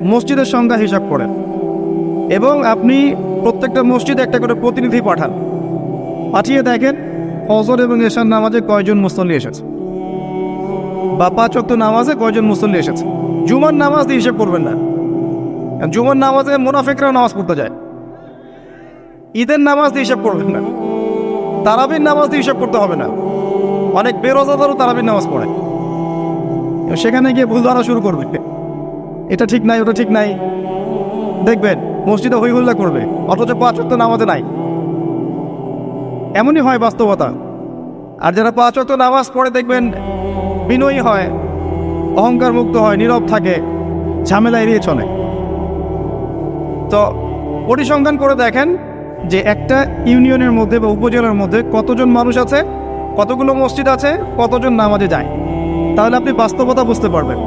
মসজিদের সংখ্যা হিসাব করেন এবং আপনি প্রত্যেকটা মসজিদে একটা করে প্রতিনিধি পাঠান, পাঠিয়ে দেখেন ফজর এবং এশার নামাজে কয়জন মুসল্লি এসেছে বা 5 ওয়াক্ত নামাজে কয়জন মুসল্লি এসেছে। জুমার নামাজ দিয়ে হিসাব করবেন না, জুমার নামাজে মুনাফিকরাও নামাজ পড়তে যায়। ঈদের নামাজ দিয়ে হিসাব করবেন না, তারাবির নামাজ দিয়ে হিসাব করতে হবে না। অনেক বেরোজাদারও তারাবির নামাজ পড়ে, সেখানে গিয়ে ভুল ধরা শুরু করবে, এটা ঠিক নাই ওটা ঠিক নাই, দেখবেন মসজিদে হই হুল্লা করবে, অথচ 5 ওয়াক্ত নামাজে নাই। এমনই হয় বাস্তবতা। আর যারা 5 ওয়াক্ত নামাজ পড়ে দেখবেন বিনয়ী হয়, অহংকার মুক্ত হয়, নীরব থাকে, ঝামেলা এড়িয়ে চলে। তো পরিসংখ্যান করে দেখেন যে একটা ইউনিয়নের মধ্যে বা উপজেলার মধ্যে কতজন মানুষ আছে, কতগুলো মসজিদ আছে, কতজন নামাজে যায়, তাহলে আপনি বাস্তবতা বুঝতে পারবেন।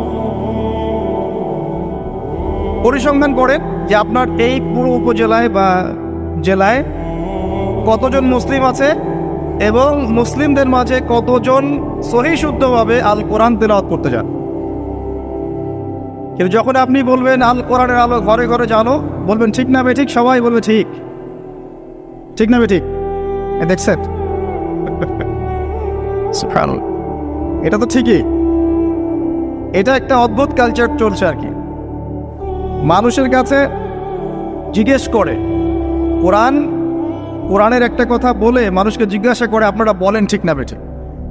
পরিসংখ্যান করেন যে আপনার এই পুরো উপজেলায় বা জেলায় কতজন মুসলিম আছে এবং মুসলিমদের মাঝে কতজন সহি শুদ্ধভাবে আল কোরআন তেলাওয়াত করতে যান। কিন্তু যখন আপনি বলবেন আল কোরআনের আলো ঘরে ঘরে জানো, বলবেন ঠিক না বেঠিক, সবাই বলবে ঠিক, ঠিক না বেঠিক, দেখছেন এটা তো ঠিকই। এটা একটা অদ্ভুত কালচার চলছে আর কি। মানুষের কাছে জিজ্ঞেস করে কোরআনের একটা কথা বলে মানুষকে জিজ্ঞাসা করে আপনারা বলেন ঠিক না বেঠিক।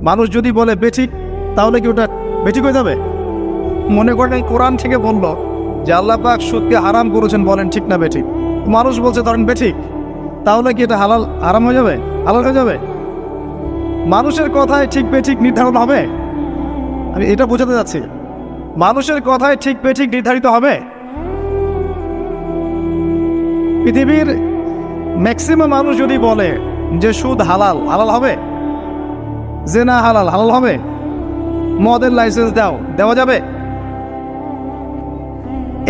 মানুষ যদি বলে বেঠিক, তাহলে কি ওটা বেঠিক হয়ে যাবে? মনে করেন কোরআন থেকে বলল যে আল্লাহ পাক সুদকে হারাম করেছেন, বলেন ঠিক না বেঠিক। মানুষ বলছে ধরেন বেঠিক, তাহলে কি এটা হালাল হারাম হয়ে যাবে, হালাল হয়ে যাবে? মানুষের কথায় ঠিক বেঠিক নির্ধারণ হবে? আমি এটা বোঝাতে যাচ্ছি, মানুষের কথায় ঠিক বেঠিক নির্ধারিত হবে? পৃথিবীর ম্যাক্সিমাম মানুষ যদি বলে যে সুদ হালাল, হালাল হবে? জেনা হালাল, হালাল হবে? মদের লাইসেন্স দাও, দেওয়া যাবে?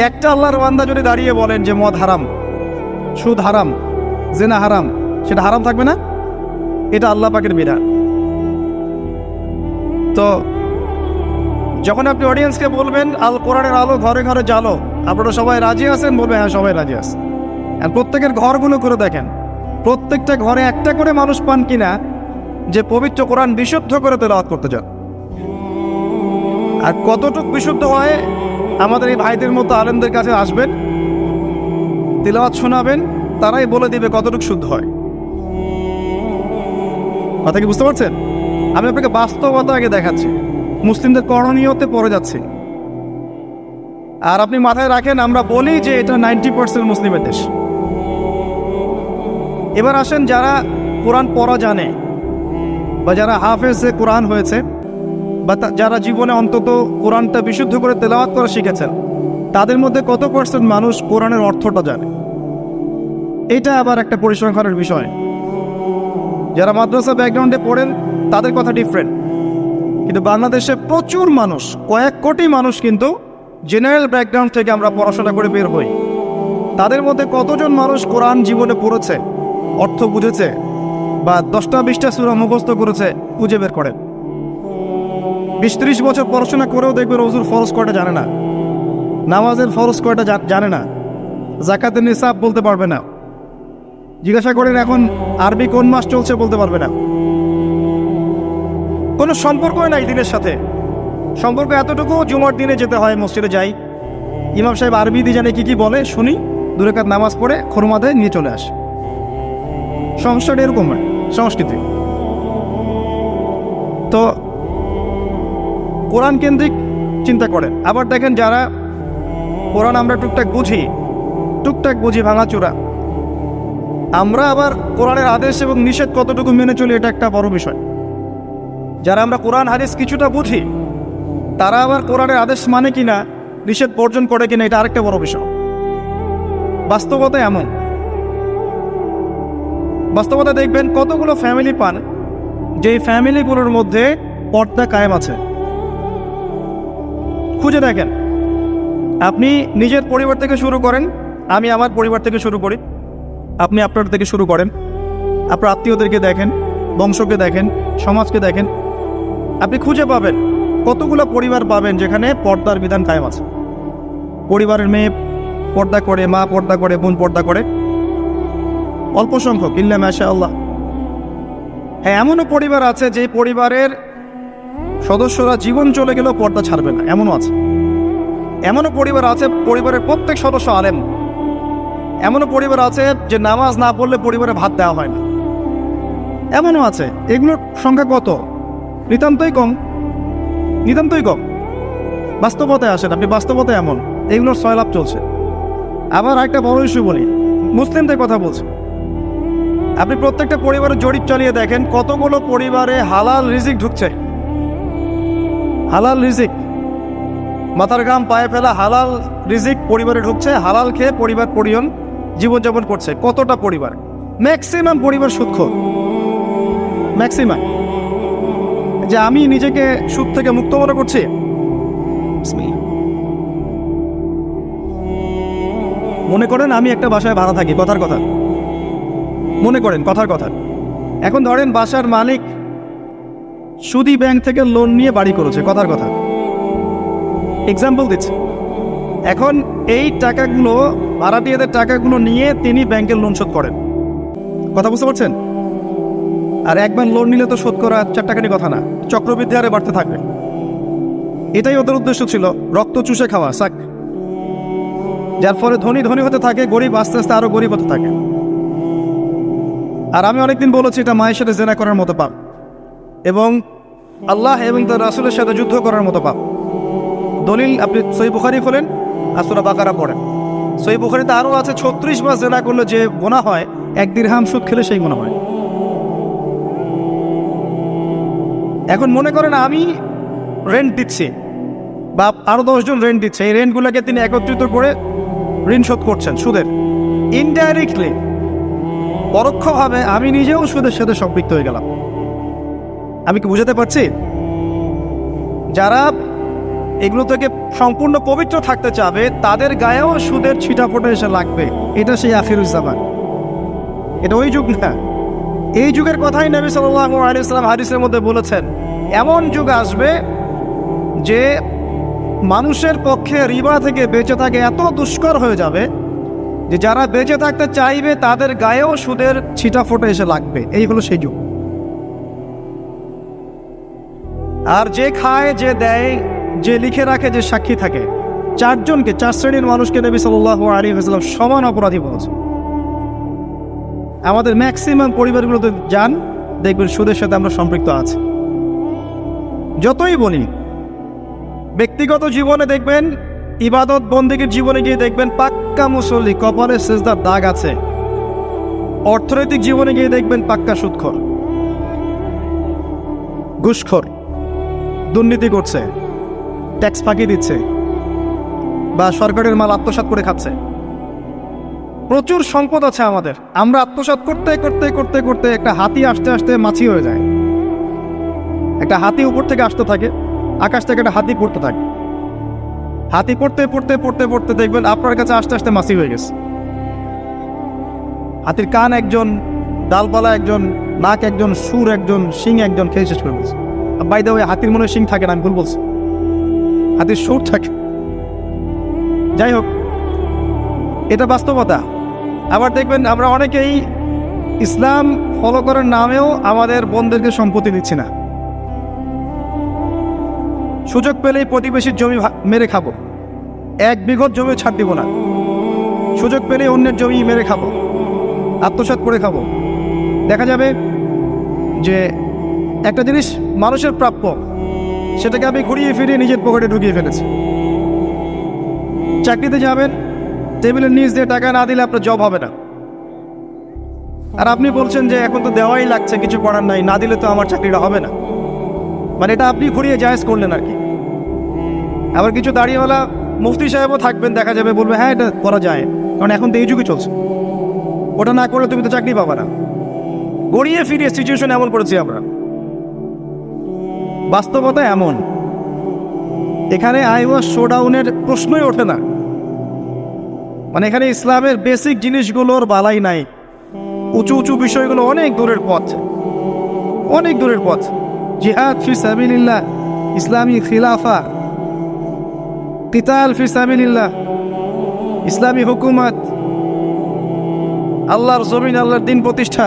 একটা আল্লাহর বান্দা যদি দাঁড়িয়ে বলেন যে মদ হারাম, সুদ হারাম, জেনা হারাম, সেটা হারাম থাকবে না? এটা আল্লাহ পাকের বিধান। তো যখন আপনি অডিয়েন্সকে বলবেন আল কোরআনের আলো ঘরে ঘরে জ্বালো, আপনারা সবাই রাজি আছেন? বলবে হ্যাঁ সবাই রাজি আছে। আর প্রত্যেকের ঘরগুলো করে দেখেন, প্রত্যেকটা ঘরে একটা করে মানুষ পান কিনা যে পবিত্র কোরআন বিশুদ্ধ করে তেলাওয়াত করতে চান। আর কতটুকু বিশুদ্ধ হয়, আমাদের এই ভাইদের মতো আলেমদের কাছে আসবেন, তেলাওয়াত শোনাবেন, তারাই বলে দিবে কতটুকু শুদ্ধ হয়। কথা কি বুঝতে পারছেন? আমি আপনাকে বাস্তবতা আগে দেখাচ্ছি, মুসলিমদের করণীয়তে পড়ে যাচ্ছে। আর আপনি মাথায় রাখেন, আমরা বলি যে এটা 90% মুসলিমের দেশ। এবার আসেন যারা কোরআন পড়া জানে বা যারা হাফেজে কোরআন হয়েছে বা যারা জীবনে অন্তত কোরআনটা বিশুদ্ধ করে তেলাওয়াত করা শিখেছেন, তাদের মধ্যে কত পার্সেন্ট মানুষ কোরআনের অর্থটা জানে? এটা আবার একটা পরিসংখ্যানের বিষয়। যারা মাদ্রাসা ব্যাকগ্রাউন্ডে পড়েন তাদের কথা ডিফারেন্ট, কিন্তু বাংলাদেশে প্রচুর মানুষ, কয়েক কোটি মানুষ কিন্তু জেনারেল ব্যাকগ্রাউন্ড থেকে আমরা পড়াশোনা করে বের হই। তাদের মধ্যে কতজন মানুষ কোরআন জীবনে পড়েছে, অর্থ বুঝেছে, বা 10টা 20টা সূরা মুখস্থ করেছে, খুঁজে বের করেন। 20-30 বছর পড়াশোনা করেও দেখবেন ওযুর ফরজ কয়টা জানে না, নামাজের ফরজ কয়টা জানে না, যাকাতের নিসাব বলতে পারবে না। জিজ্ঞাসা করেন এখন আরবি কোন মাস চলছে, বলতে পারবে না। কোনো সম্পর্কই নাই দিনের সাথে। সম্পর্ক এতটুকু, জুমার দিনে যেতে হয়, মসজিদে যাই, ইমাম সাহেব আরবি দিয়ে জানে কি কি বলে, শুনি, 2 রাকাত নামাজ পড়ে খুরমা দেয়, নিয়ে চলে আসে। সংস্কারটা এরকম সংস্কৃতি। তো কোরআন কেন্দ্রিক চিন্তা করেন। আবার দেখেন যারা কোরআন আমরা টুকটাক বুঝি ভাঙাচোরা, আমরা আবার কোরআনের আদেশ এবং নিষেধ কতটুকু মেনে চলি, এটা একটা বড় বিষয়। যারা আমরা কোরআন হাদিস কিছুটা বুঝি, তারা আবার কোরআনের আদেশ মানে কিনা, নিষেধ বর্জন করে কিনা, এটা আরেকটা বড় বিষয়। বাস্তবতা এমন, বাস্তবতা দেখবেন কতগুলো ফ্যামিলি পান যে ফ্যামিলিগুলোর মধ্যে পর্দা কায়েম আছে। খুঁজে দেখেন, আপনি নিজের পরিবার থেকে শুরু করেন, আমি আমার পরিবার থেকে শুরু করি, আপনি আপনার থেকে শুরু করেন, আপনার আত্মীয়দেরকে দেখেন, বংশকে দেখেন, সমাজকে দেখেন, আপনি খুঁজে পাবেন কতগুলো পরিবার পাবেন যেখানে পর্দার বিধান কায়েম আছে। পরিবারের মেয়ে পর্দা করে, মা পর্দা করে, বোন পর্দা করে? অল্প সংখ্যক, ইল্লা মাশাআল্লাহ। হ্যাঁ, এমনও পরিবার আছে যে পরিবারের সদস্যরা জীবন চলে গেলেও পর্দা ছাড়বে না, এমনও আছে। এমনও পরিবার আছে পরিবারের প্রত্যেক সদস্য আলেম। এমনও পরিবার আছে যে নামাজ না পড়লে পরিবারে ভাত দেওয়া হয় না, এমনও আছে। এগুলোর সংখ্যা কত? নিতান্তই কম, নিতান্তই কম। বাস্তবতায় আসেন আপনি, বাস্তবতায় এমন এগুলোর সয়লাভ চলছে। আবার একটা বড় ইস্যু বলি, মুসলিমদের কথা বলছি। আপনি প্রত্যেকটা পরিবারের জরিপ চালিয়ে দেখেন কতগুলো পরিবারে হালাল রিজিক ঢুকছে। হালাল রিজিক, মাথার ঘাম পায়ে ফেলা হালাল রিজিক পরিবারে ঢুকছে, হালাল খেয়ে পরিবার পরিজন জীবনযাপন করছে। কতটা পরিবার? ম্যাক্সিমাম পরিবার সুদখোর, ম্যাক্সিমাম। যে আমি নিজেকে সুদ থেকে মুক্ত মনে করছি, মনে করেন আমি একটা বাসায় ভাড়া থাকি, কথার কথা মনে করেন, কথার কথা। এখন ধরেন বাসার মালিক সুদী ব্যাংক থেকে লোন নিয়ে বাড়ি করেছে, কথার কথা, এক্সাম্পল দিচ্ছে। এখন এই টাকাগুলো, ভাড়াটিয়াদের টাকাগুলো নিয়ে তিনি ব্যাংকের লোন শোধ করেন, কথা বুঝতে পারছেন? আর একবার লোন নিলে তো শোধ করা 4 টাকা নিয়ে কথা না, চক্রবৃদ্ধি হারে বাড়তে থাকবে। এটাই ওদের উদ্দেশ্য ছিল, রক্ত চুষে খাওয়া, সাক। যার ফলে ধনী ধনী হতে থাকে, গরিব আস্তে আস্তে আরো গরিব হতে থাকে। আর আমি অনেকদিন বলেছি এটা মায়ের সাথে জেনা করার মতো পাপ, এবং আল্লাহ এবং তার রাসূলের সাথে যুদ্ধ করার মতো পাপ। দলিল আপনি সহিহ বুখারী খোলেন আর সূরা বাকারা পড়েন। সহিহ বুখারীতে আরও আছে 36 বার জেনা করলে যে গুনাহ হয়, 1 দিরহাম সুদ খেলে সেই গুনাহ হয়। এখন মনে করেন আমি রেন্ট দিচ্ছি, বা আরও 10 জন রেন্ট দিচ্ছে, এই রেন্টগুলোকে তিনি একত্রিত করে ঋণ শোধ করছেন সুদের। ইনডাইরেক্টলি, পরোক্ষভাবে আমি নিজেও সুদের সাথে সম্পৃক্ত হয়ে গেলাম। আমি কি বুঝাতে পারছি? যারা এগুলো থেকে সম্পূর্ণ পবিত্র থাকতে চাবে তাদের গায়েও সুদের ছিটাফোঁটা এসে লাগবে। এটা সেই আখিরুজ্জামান, এটা ওই যুগ না। এই যুগের কথাই নবী সাল্লাল্লাহু আলাইহি ওয়াসাল্লাম হাদিসের মধ্যে বলেছেন, এমন যুগ আসবে যে মানুষের পক্ষে রিবা থেকে বেঁচে থাকে এত দুষ্কর হয়ে যাবে যে যারা বেঁচে থাকতে চাইবে তাদের গায়েও সুদের ছিটাফোঁটা এসে লাগবে। এই হলো সেই যুগ। আর যে খায়, যে দেয়, যে লিখে রাখে, যে সাক্ষী থাকে, 4 জনকে, 4 শ্রেণীর মানুষকে নবী সাল্লাল্লাহু আলাইহি ওয়াসাল্লাম সমান অপরাধী বলেছে। আমাদের ম্যাক্সিমাম পরিবারগুলোতে যান, দেখবেন সুদের সাথে আমরা সম্পৃক্ত আছি। যতই বলি, ব্যক্তিগত জীবনে দেখবেন, ইবাদত বন্দেগীর জীবনে গিয়ে দেখবেন পাক্কা মুসল্লি, কপালে সেজদার দাগ আছে। অর্থনৈতিক জীবনে গিয়ে দেখবেন পাক্কা সুদখোর, ঘুষখোর, দুর্নীতি করছে, ট্যাক্স ফাঁকি দিচ্ছে, বা সরকারের মাল আত্মসাৎ করে খাচ্ছে। প্রচুর সম্পদ আছে আমাদের, আমরা আত্মসাৎ করতে করতে করতে করতে একটা হাতি আসতে আসতে মাছি হয়ে যায়। একটা হাতি উপর থেকে আসতে থাকে, আকাশ থেকে একটা হাতি পড়তে থাকে। হাতি পড়তে পড়তে পড়তে পড়তে দেখবেন আপনার কাছে আসতে আসতে মাছি হয়ে গেছে। হাতির কান একজন, ডালপালা একজন, নাক একজন, সুর একজন, শিং একজন, খেয়ে শেষ করে বলছে। বাই দ্য ওয়ে, হাতির মনে শিং থাকে না, আমি ভুল বলছি, হাতির সুর থাকে। যাই হোক, এটা বাস্তবতা। আবার দেখবেন আমরা অনেকেই ইসলাম ফলো করার নামেও আমাদের বোনদেরকে সম্পত্তি দিচ্ছি না। সুযোগ পেলেই প্রতিবেশীর জমি মেরে খাবো, 1 বিঘত জমি ছাড় দিব না। সুযোগ পেলেই অন্যের জমি মেরে খাবো, আত্মসাৎ করে খাবো। দেখা যাবে যে একটা জিনিস মানুষের প্রাপ্য, সেটাকে আমি ঘুরিয়ে ফিরিয়ে নিজের পকেটে ঢুকিয়ে ফেলেছি। চাকরিতে যাবেন, টেবিলের নিচ দিয়ে টাকা না দিলে আপনার জব হবে না। আর আপনি বলছেন যে এখন তো দেওয়াই লাগছে, কিছু করার নাই, না দিলে তো আমার চাকরিটা হবে না। মানে এটা আপনি ঘুরিয়ে জায়েজ করলেন আর কি। আবার কিছু দাঁড়িয়েওয়ালা মুফতি সাহেবও থাকবেন, দেখা যাবে বলবে হ্যাঁ এটা করা যায়, কারণ এখন তো এই যুগে চলছে, ওটা না করলে তুমি তো চাকরি পাবা না। গড়িয়ে ফিরিয়ে সিচুয়েশন এমন করেছি আমরা। বাস্তবতা এমন, এখানে আইওয়াস শোডাউনের প্রশ্নই ওঠে না। মানে এখানে ইসলামের বেসিক জিনিসগুলোর বালাই নাই। উঁচু উঁচু বিষয়গুলো অনেক দূরের পথ, অনেক দূরের পথ। জিহাদ ফি সাবিলিল্লাহ, ইসলামী খিলাফা, কিতাল ফি সাবিলিল্লাহ, ইসলামী হুকুমত, আল্লাহর জমিন, আল্লাহর দিন প্রতিষ্ঠা,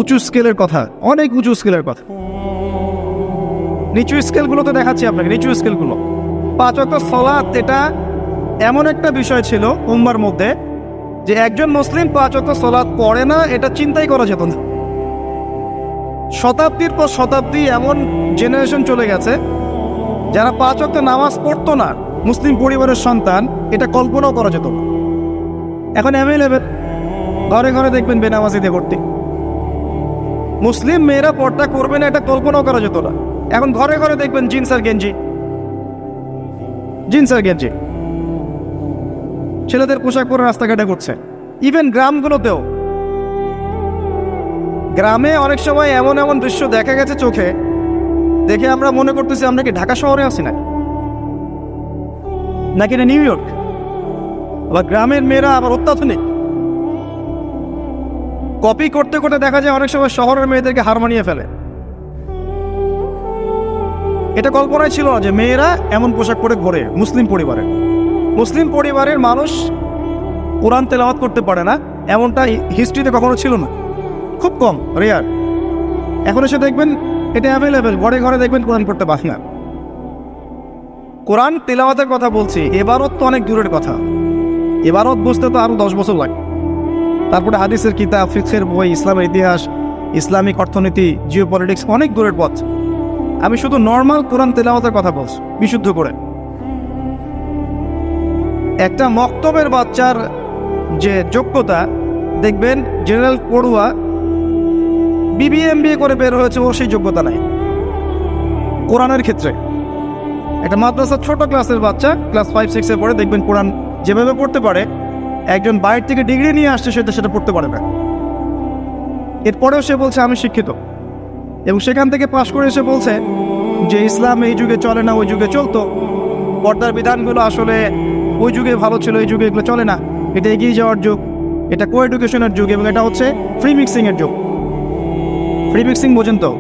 উঁচু স্কেলের কথা, অনেক উঁচু স্কেলের কথা। নিচু স্কেলগুলো তো দেখাচ্ছি আপনাকে, নিচু স্কেলগুলো। 5 ওয়াক্ত সালাত এটা এমন একটা বিষয় ছিল উম্মার মধ্যে যে একজন মুসলিম 5 ওয়াক্ত সালাত পড়ে না, এটা চিন্তাই করা যেত না। শতাব্দীর পর শতাব্দী এমন জেনারেশন চলে গেছে যারা 5 ওয়াক্ত নামাজ পড়তো না, মুসলিম পরিবারের সন্তান, এটা কল্পনাও করা যেত না। এখন অ্যাভেলেবেল, ঘরে ঘরে দেখবেন বেনামাজিদের ভর্তি। মুসলিম মেয়েরা পর্দা করবে না, এটা কল্পনাও করা যেত না। এখন ঘরে ঘরে দেখবেন জিন্স আর গেঞ্জি, জিন্স আর গেঞ্জি, ছেলেদের পোশাক পরে রাস্তাঘাটে করছে। ইভেন গ্রামগুলোতেও, গ্রামে অনেক সময় এমন এমন দৃশ্য দেখা গেছে চোখে, দেখে আমরা মনে করতেছি আমরা কি ঢাকা শহরে আছি নাকি না নিউ ইয়র্ক। আবার গ্রামের মেয়েরা আবার অত্যাধুনিক, কপি করতে করতে দেখা যায় অনেক সময় শহরের মেয়েদেরকে হার মানিয়ে ফেলে। এটা কল্পনায় ছিল না যে মেয়েরা এমন পোশাক পরে ঘোরে মুসলিম পরিবারে। মুসলিম পরিবারের মানুষ কোরআন তেলাওয়াত করতে পারে না, এমনটা হিস্ট্রিতে কখনো ছিল না, খুব কম, রেয়ার। এখন এসে দেখবেন এটা অ্যাভেলেবেল, ঘরে ঘরে দেখবেন কোরআন পড়তে বাকি না। কোরআন তেলাওয়াতের কথা বলছি, এবারত তো অনেক দূরের কথা, এবারত বুঝতে তো আরো 10 বছর লাগে। তারপরে হাদিসের কিতাব, ফিকহের বই, ইসলামের ইতিহাস, ইসলামিক অর্থনীতি, জিও পলিটিক্স, অনেক দূরের পথ। আমি শুধু নর্মাল কোরআন তেলাওয়াতের কথা বলছি, বিশুদ্ধ করে। একটা মক্তবের বাচ্চার যে যোগ্যতা, দেখবেন জেনারেল পড়ুয়া বিবিএ এমবিএ করে বের হয়েছে, ও সেই যোগ্যতা নাই কোরআনের ক্ষেত্রে। একটা মাদ্রাসার ছোট ক্লাসের বাচ্চা, ক্লাস 5-6-এ পড়ে, দেখবেন কোরআন যেভাবে পড়তে পারে, একজন বাইরে থেকে ডিগ্রি নিয়ে আসছে সেটা পড়তে পারে না। এরপরেও সে বলছে আমি শিক্ষিত, এবং সেখান থেকে পাশ করে এসে বলছে যে ইসলাম এই যুগে চলে না, ওই যুগে চলতো, পর্দার বিধানগুলো আসলে ওই যুগে ভালো ছিল, এই যুগে এগুলো চলে না, এটা এগিয়ে যাওয়ার যুগ, এটা কো এডুকেশনের যুগ, এবং এটা হচ্ছে ফ্রি মিক্সিংয়ের যুগ। ফ্রি মিক্সিং বোঝেন তো,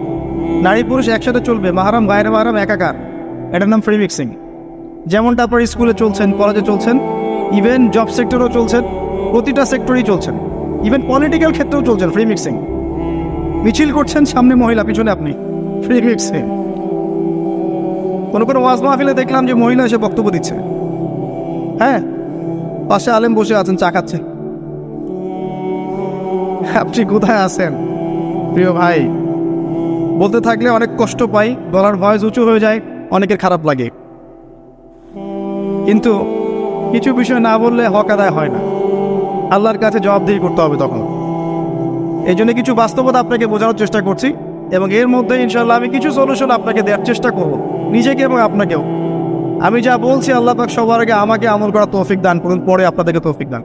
নারী পুরুষ একসাথে চলবে, মাহারাম গায়রে মাহারাম একাকার, এটার নাম ফ্রি মিক্সিং। যেমনটা আপনার স্কুলে চলছেন, কলেজে চলছেন, ইভেন জব সেক্টরেও চলছেন, প্রতিটা সেক্টরেই চলছেন, ইভেন পলিটিক্যাল ক্ষেত্রেও চলছেন ফ্রি মিক্সিং। মিছিল করছেন, সামনে মহিলা, পিছনে আপনি, ফ্রি মিক্সিং। কোনো ওয়াজ মাহফিলে দেখলাম যে মহিলা এসে বক্তব্য দিচ্ছে, হ্যাঁ, পাশে আলেম বসে আছেন, চা খাচ্ছেন। আপনি কোথায় আছেন প্রিয় ভাই? বলতে থাকলে অনেক কষ্ট পাই, গলার ভয়েস উঁচু হয়ে যায়, অনেকের খারাপ লাগে, কিন্তু কিছু বিষয় না বললে হক আদায় হয় না, আল্লাহর কাছে জবাবদিহি করতে হবে তখন। এই জন্য কিছু বাস্তবতা আপনাকে বোঝানোর চেষ্টা করছি, এবং এর মধ্যে ইনশাআল্লাহ আমি কিছু সলিউশন আপনাকে দেওয়ার চেষ্টা করব, নিজেকে এবং আপনাকেও। আমি যা বলছি আল্লাহ পাক সবার আগে আমাকে আমল করার তৌফিক দান করুন, পরে আপনাদেরকে তৌফিক দান।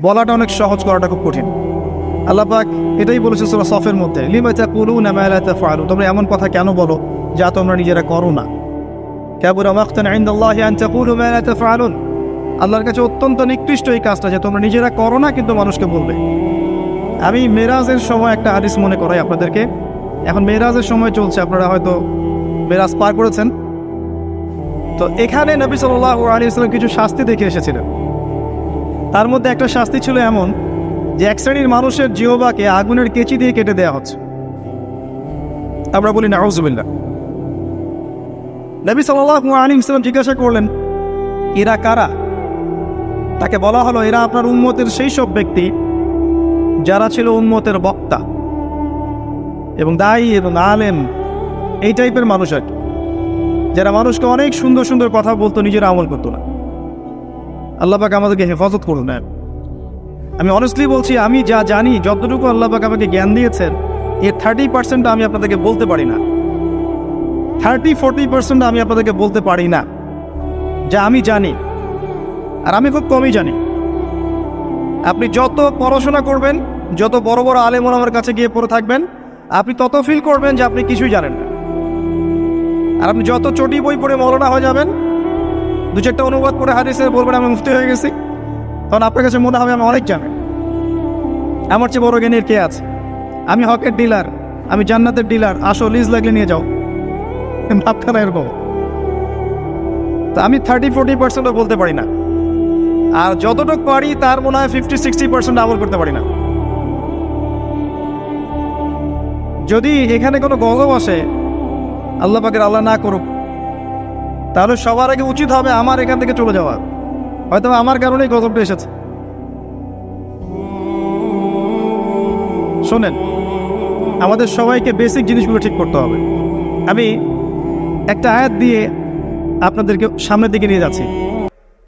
বলাটা অনেক সহজ, করাটা খুব কঠিন। আল্লাহ পাক এটাই বলেছে সূরা সফের মধ্যে, লিমা তাকুলুনা মা লা তাফআলুন, তোমরা এমন কথা কেন বলো যা তোমরা নিজেরা করো না। কাবুরা মাকতান ইনদাল্লাহি আন তাকুলু মা লা তাফআলুন, আল্লাহর কাছে অত্যন্ত নিকৃষ্ট এই কাজটা যে তোমরা নিজেরা করো না কিন্তু মানুষকে বলবে। আমি মেরাজের সময় একটা হাদিস মনে করাই আপনাদেরকে। এখন মেরাজের সময় চলছে, আপনারা হয়তো মেরাজ পার করেছেন। তো এখানে নবী সাল্লাল্লাহু আলাইহি ওয়াসাল্লাম কিছু শাস্তি দেখে এসেছিলেন। তার মধ্যে একটা শাস্তি ছিল এমন যে এক শ্রেণীর মানুষের জিহ্বাকে আগুনের কেচি দিয়ে কেটে দেওয়া হচ্ছে। আমরা বলি নাউযুবিল্লাহ। নবী সাল্লাল্লাহু আলাইহি ওয়াসাল্লাম জিজ্ঞাসা করলেন এরা কারা? তাকে বলা হলো এরা আপনার উম্মতের সেই সব ব্যক্তি যারা ছিল উম্মতের বক্তা এবং দায়ী এবং আলেম, এই টাইপের মানুষ আর কি, যারা মানুষকে অনেক সুন্দর সুন্দর কথা বলতো, নিজেরা আমল করতো না। আল্লাহ পাক আমাদেরকে হেফাজত করুন। আমি অনেস্টলি বলছি, আমি যা জানি, যতটুকু আল্লাহ পাক আমাকে জ্ঞান দিয়েছেন, এর 30% আমি আপনাদেরকে বলতে পারি না, 30-40% আমি আপনাদেরকে বলতে পারি না যা আমি জানি, আর আমি খুব কমই জানি। আপনি যত পড়াশোনা করবেন, যত বড় বড় আলেম ওলামার কাছে গিয়ে পড়ে থাকবেন, আপনি তত ফিল করবেন যে আপনি কিছুই জানেন না। আর আপনি যত চটি বই পড়ে মৌলানা হয়ে যাবেন, 2-4টা অনুবাদ করে হাদিসে বলবেন আমি মুফতি হয়ে গেছি, তখন আপনার কাছে মনে হবে আমি অনেক জানি, আমার চেয়ে বড় জ্ঞানীর কে আছে, আমি হকের ডিলার, আমি জান্নাতের ডিলার, আসো লিজ লাগলে নিয়ে যাও। ভাবখানা এরকম। তো আমি 30-40%ও বলতে পারি না, আর যতটুকু পারি তার মনে হয় 50-60% আমল করতে পারি না। যদি এখানে কোনো গজব আসে, আল্লাহ পাকের আল্লাহ না করুক, তাহলে সবার আগে উচিত হবে আমার এখান থেকে চলে যাওয়া। হয়তো আমার কারণেই গজবটা এসেছে। শোনেন, আমাদের সবাইকে বেসিক জিনিসগুলো ঠিক করতে হবে। আমি একটা আয়াত দিয়ে আপনাদেরকে সামনের দিকে নিয়ে যাচ্ছি।